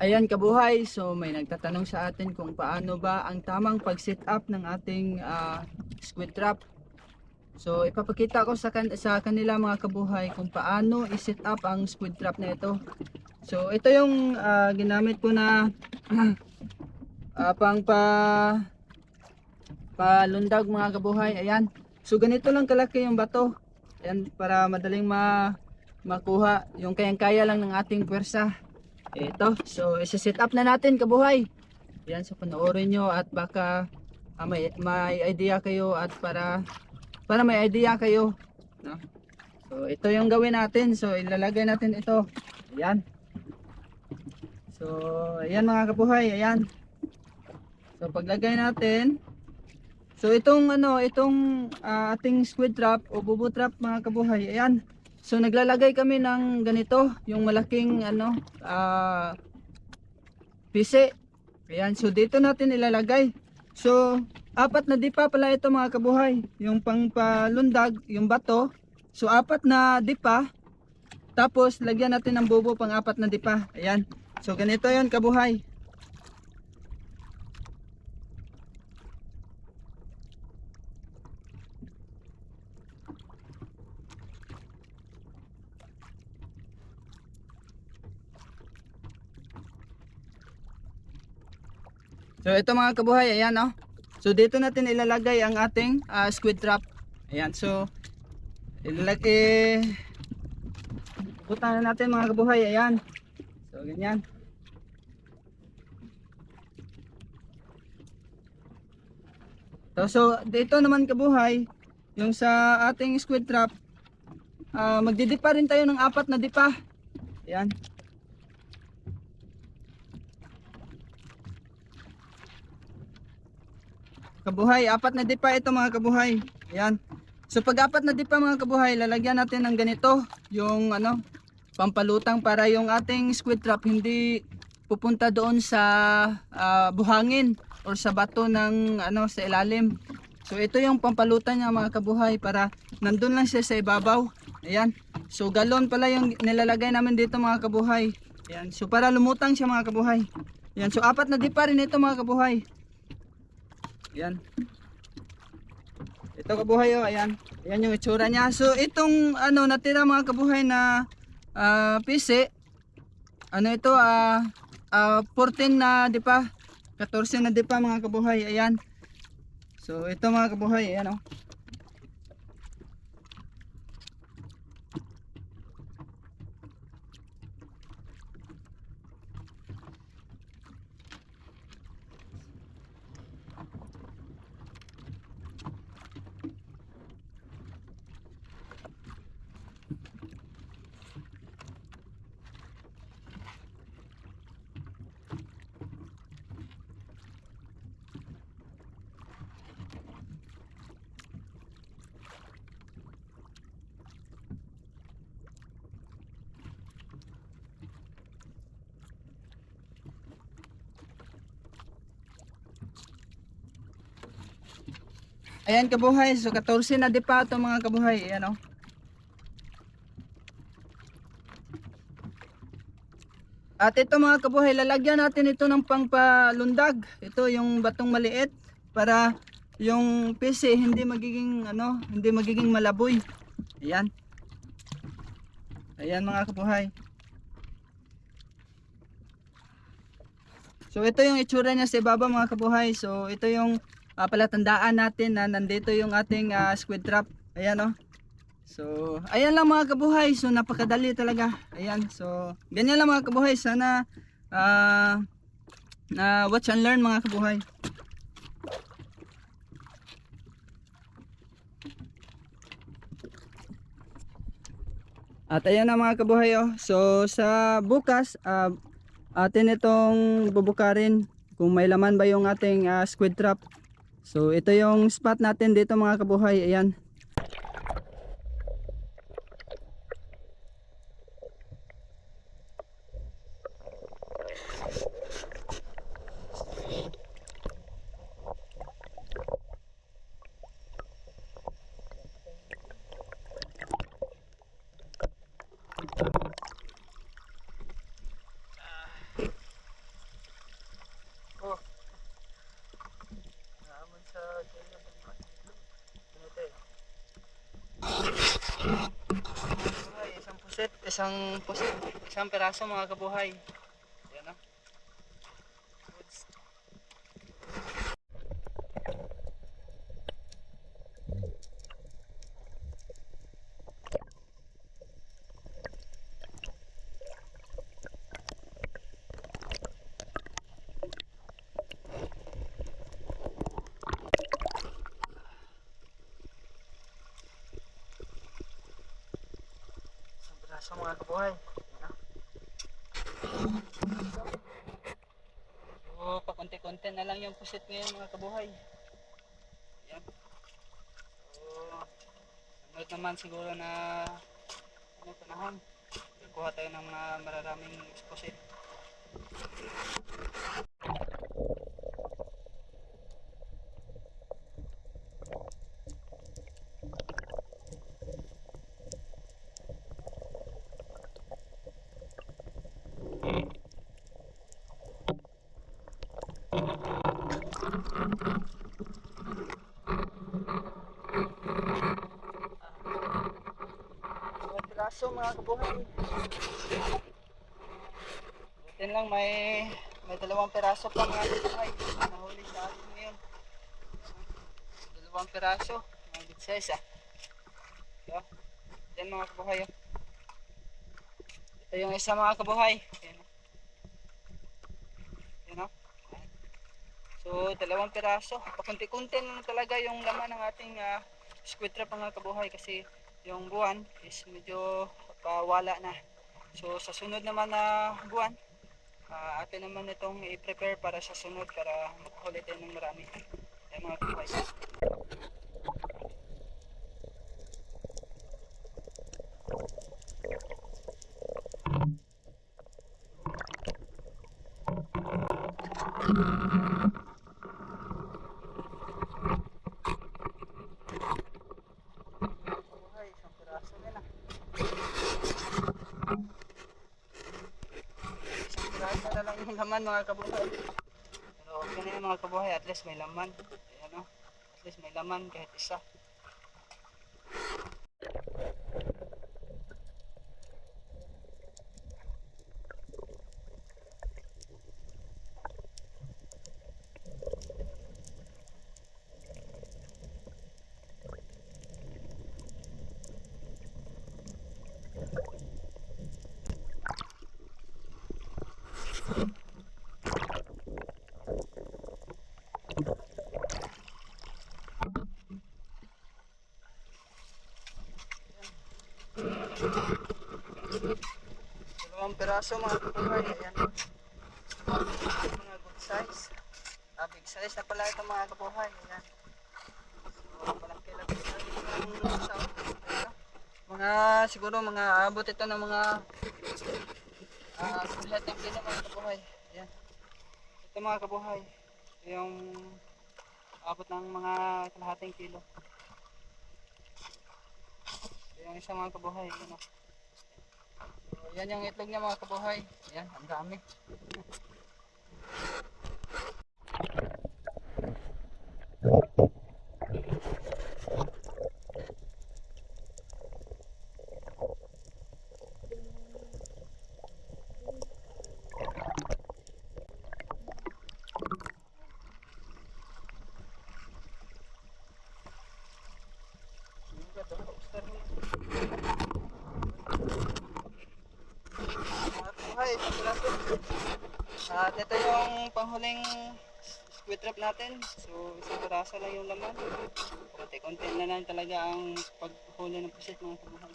Ayan kabuhay, so may nagtatanong sa atin kung paano ba ang tamang pag-set up ng ating squid trap. So ipapakita ko sa kanila mga kabuhay kung paano i-set up ang squid trap na ito. So ito yung ginamit ko na pang palundag mga kabuhay. Ayan. So ganito lang kalaki yung bato. Ayan, para madaling makuha yung kayang-kaya lang ng ating pwersa. Ito, so isa-set up na natin kabuhay. Yan, so panoorin nyo at baka may idea kayo at para may idea kayo, no? So ito yung gawin natin. So ilalagay natin ito. Ayan. So ayan mga kabuhay, ayan. So paglagay natin, so itong ating squid trap o bubo trap mga kabuhay, ayan. So naglalagay kami ng ganito, yung malaking pisi. Ayan, so dito natin ilalagay. So apat na dipa pala ito mga kabuhay, yung pangpalundag, yung bato. So apat na dipa, tapos lagyan natin ng bubo pang apat na dipa. Ayan, so ganito yon kabuhay. So ito mga kabuhay, ayan oh. So dito natin ilalagay ang ating squid trap. Ayan, so ilalagay, pupunta na natin mga kabuhay, ayan. So ganyan. So dito naman kabuhay, yung sa ating squid trap, magdidipa rin tayo ng apat na dipa. Ayan. Kabuhay, apat na dipa ito mga kabuhay. Ayan. So pag apat na dipa mga kabuhay, lalagyan natin ng ganito, yung pampalutang para yung ating squid trap hindi pupunta doon sa buhangin or sa bato ng sa ilalim. So ito yung pampalutan niya mga kabuhay para nandun lang siya sa ibabaw. Ayan. So galon pala yung nilalagay namin dito mga kabuhay. Ayan. So para lumutang siya mga kabuhay. Ayan. So apat na dipa rin ito mga kabuhay. Ayan. Ito kabuhay oh, ayan. Ayan yung itsura niya. So itong natira mga kabuhay na pisi, ito 14 na di pa, 14 na di pa mga kabuhay. Ayan. So ito mga kabuhay, ayan oh. Ayan kabuhay, so 14 na di pa ito mga kabuhay. Ayan oh. At ito mga kabuhay, lalagyan natin ito ng pangpalundag. Ito yung batong maliit para yung pisi hindi magiging malaboy. Ayan. Ayan mga kabuhay. So ito yung itsura niya sa ibaba mga kabuhay. So ito yung palatandaan natin na nandito yung ating squid trap. Ayan oh. So ayan lang mga kabuhay. So napakadali talaga. Ayan. So ganyan lang mga kabuhay. Sana na watch and learn mga kabuhay. At ayan na mga kabuhay oh. So sa bukas atin itong bubukarin kung may laman ba yung ating squid trap. So ito yung spot natin dito mga kabuhay. Ayan. isang piraso mga kabuhay. Ayan o. Isang piraso mga kabuhay. So, pakunti-kunti na lang yung pusit ngayon mga kabuhay. Ayan. So, sunod naman siguro na panahon. Kuha tayo ng mga mararaming pusit. Mga piraso mga kabuhay. Butin lang may 2 piraso pa mga kabuhay. Nahuli sa atin ngayon. 2 piraso. Mga good size ah. So, yan mga kabuhay. Oh. Ito yung isa mga kabuhay. Yan. Yan oh. So 2 piraso. Pakunti-kunti lang talaga yung laman ng ating squid trap mga kabuhay kasi yung buwan is medyo wala na. So sa sunod naman na buwan, atin naman itong i-prepare para sa sunod para makahuli tayo ng marami. Ayan mga kabuhay. Isang piraso din ah. Isang piraso na lang yung laman mga kabuhay. Pero okay na yun mga kabuhay, at least may laman. Ayan o, at least may laman kahit isa. Dalawang piraso mga kabuhay. Ayan. Mga good size. Big size na pala ito mga kabuhay. Ayan. So, malaki-laki na yung isa. Mga siguro mga abot ito ng mga kalahating kilo mga kabuhay. Ayan. Ito mga kabuhay. Yung abot ng mga kalahating kilo. Yung isa mga kabuhay. Ayan o. So, yan yung itlog niya mga kabuhay. Ayan, ang dami. At ito yung panghuling squid trap natin. So isang piraso lang yung laman. Konti-konti na lang talaga ang paghuli ng pusit mga kabuhay.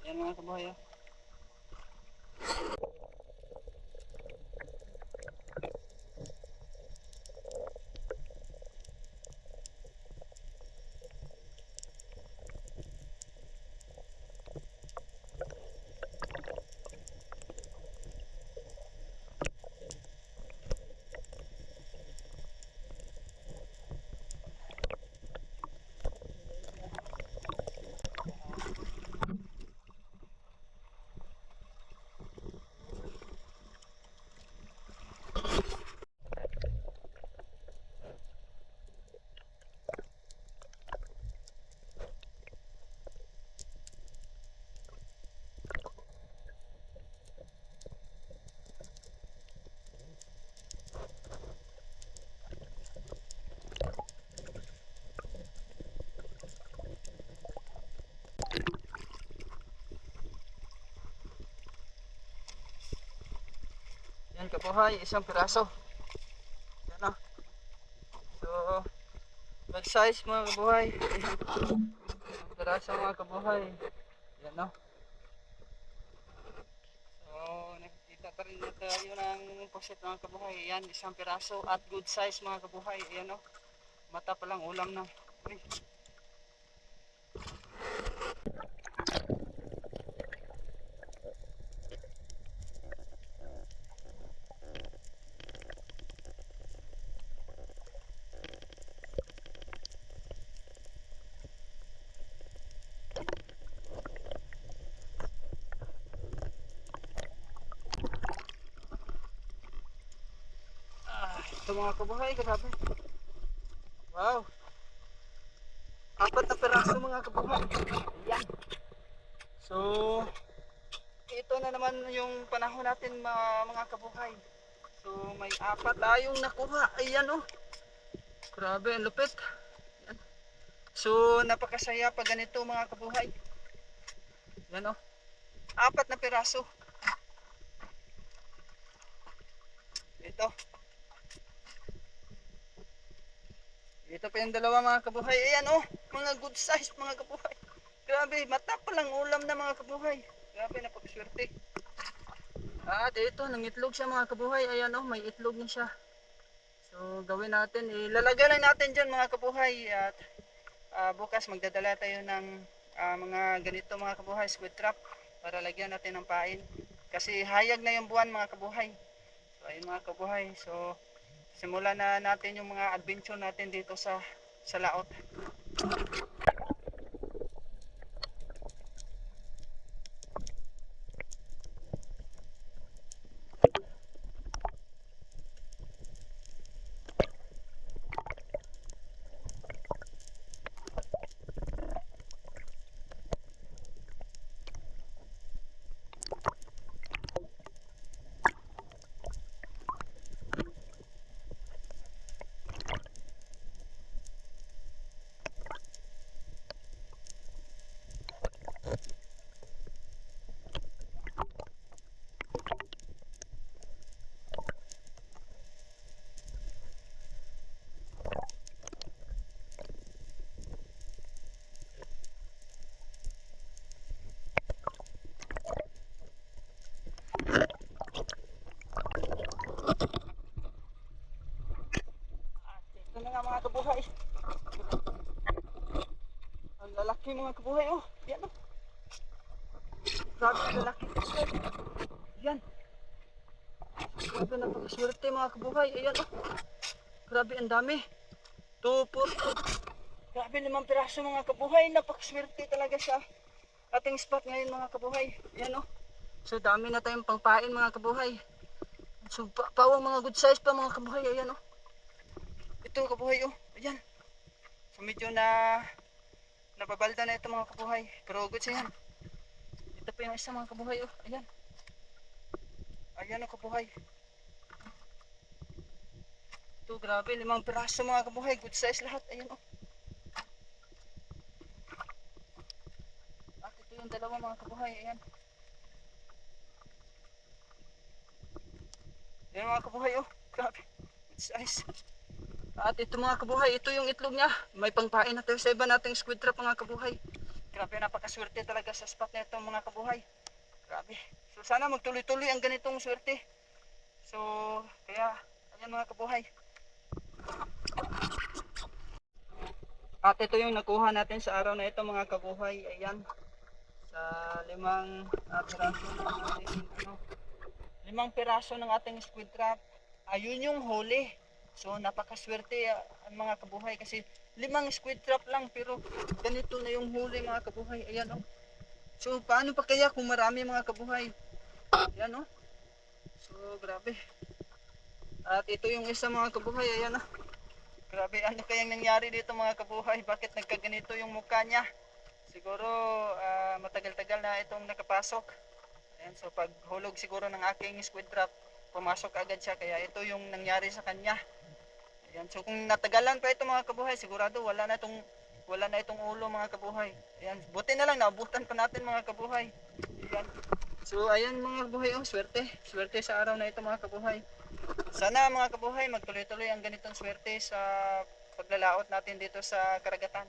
Yan mga kabuhay oh. Yan kabuhay, isang piraso. Yan o. So, big size mga kabuhay. Isang piraso mga kabuhay. Yan o. So, nakikita pa rin na tayo ng pusit mga kabuhay. Yan, isang piraso at good size mga kabuhay. Ayan o. Mata pa lang ulam na. Uy. Ito mga kabuhay, grabe. Wow. Apat na peraso mga kabuhay. Ayan. So, ito na naman yung panahon natin mga kabuhay. So, may apat tayong nakuha. Ayan oh. Grabe, ang lupit. Ayan. So, napakasaya pag ganito mga kabuhay. Ayan oh. Apat na peraso. Ito. Ito pa yung dalawa mga kabuhay. Ayan oh, mga good size mga kabuhay. Grabe, mata pa lang ulam na mga kabuhay. Grabe, napakaswerte. At ito, nangitlog siya mga kabuhay. Ayan oh, may itlog na siya. So, gawin natin. Ilalagay lang natin dyan mga kabuhay. At bukas magdadala tayo ng mga ganito mga kabuhay, squid trap. Para lagyan natin ng pain. Kasi hayag na yung buwan mga kabuhay. So, ayun mga kabuhay. So, simulan na natin yung mga adventure natin dito sa laot. Ito na nga mga kabuhay. Ang lalaki mga kabuhay oh. Yan oh. Grabe ang lalaki. Yan. Grabe, napakaswerte mga kabuhay. Ayan oh. Grabe ang dami. 2, 4. Grabe, 5 piraso mga kabuhay. Napakaswerte talaga sa ating spot ngayon mga kabuhay. Ayan oh. So dami na tayong pangpain mga kabuhay. So pawang mga good size pa mga kabuhay. Ayan oh. Ito kabuhay oh. Ayan. So medyo nababalda na ito mga kabuhay. Pero good siya yan. Ito pa yung isa mga kabuhay oh. Ayan. Ayan oh kabuhay. Ito grabe, 5 piraso mga kabuhay. Good size lahat. Ayan oh. At ito yung dalawa mga kabuhay. Ayan. Ayan mga kabuhay oh. Grabe. Good size. At ito mga kabuhay, ito yung itlog niya. May pangpain na tayo sa iba nating squid trap mga kabuhay. Grabe, napakaswerte talaga sa spot na ito mga kabuhay. Grabe. So sana magtuloy-tuloy ang ganitong swerte. So kaya, ayan mga kabuhay. At ito yung nakuha natin sa araw na ito mga kabuhay. Ayan. Sa 5 piraso ng ating, 5 piraso ng ating squid trap. Ayun yung huli. So napakaswerte ang mga kabuhay kasi 5 squid trap lang pero ganito na yung huli mga kabuhay. Ayan oh. So paano pa kaya kung marami mga kabuhay? Ayan oh. So grabe. At ito yung isa mga kabuhay. Ayan oh. Grabe, ano kayang nangyari dito mga kabuhay? Bakit nagkaganito yung mukha niya? Siguro matagal-tagal na itong nakapasok. Ayan, so pag hulog siguro ng aking squid trap, pumasok agad siya kaya ito yung nangyari sa kanya. Ayan, so kung natagalan pa ito mga kabuhay, sigurado wala na itong ulo mga kabuhay. Ayan, buti na lang naabutan pa natin mga kabuhay. Ayan. So ayan mga kabuhay, oh, swerte. Swerte sa araw na ito mga kabuhay. Sana mga kabuhay, magtuloy-tuloy ang ganitong swerte sa paglalaot natin dito sa karagatan.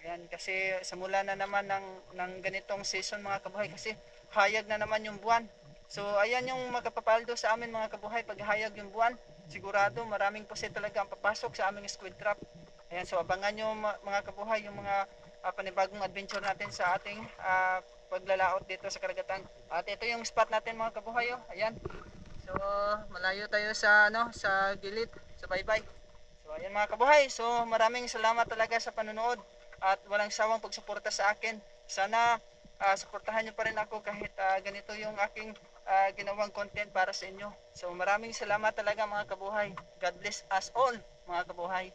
Ayan, kasi simula na naman ng ganitong season mga kabuhay, kasi hayag na naman yung buwan. So ayan yung magkapapaldo sa amin mga kabuhay, pag hayag yung buwan, sigurado maraming pusit talaga ang papasok sa aming squid trap. Ayan, so abangan nyo mga kabuhay yung mga panibagong adventure natin sa ating paglalaot dito sa karagatan. At ito yung spot natin mga kabuhay, oh. Ayan. So malayo tayo sa sa gilid, sa baybay. So ayan mga kabuhay, so maraming salamat talaga sa panonood at walang sawang pagsuporta sa akin. Sana suportahan niyo pa rin ako kahit ganito yung aking ginawang content para sa inyo. So maraming salamat talaga mga kabuhay. God bless us all mga kabuhay.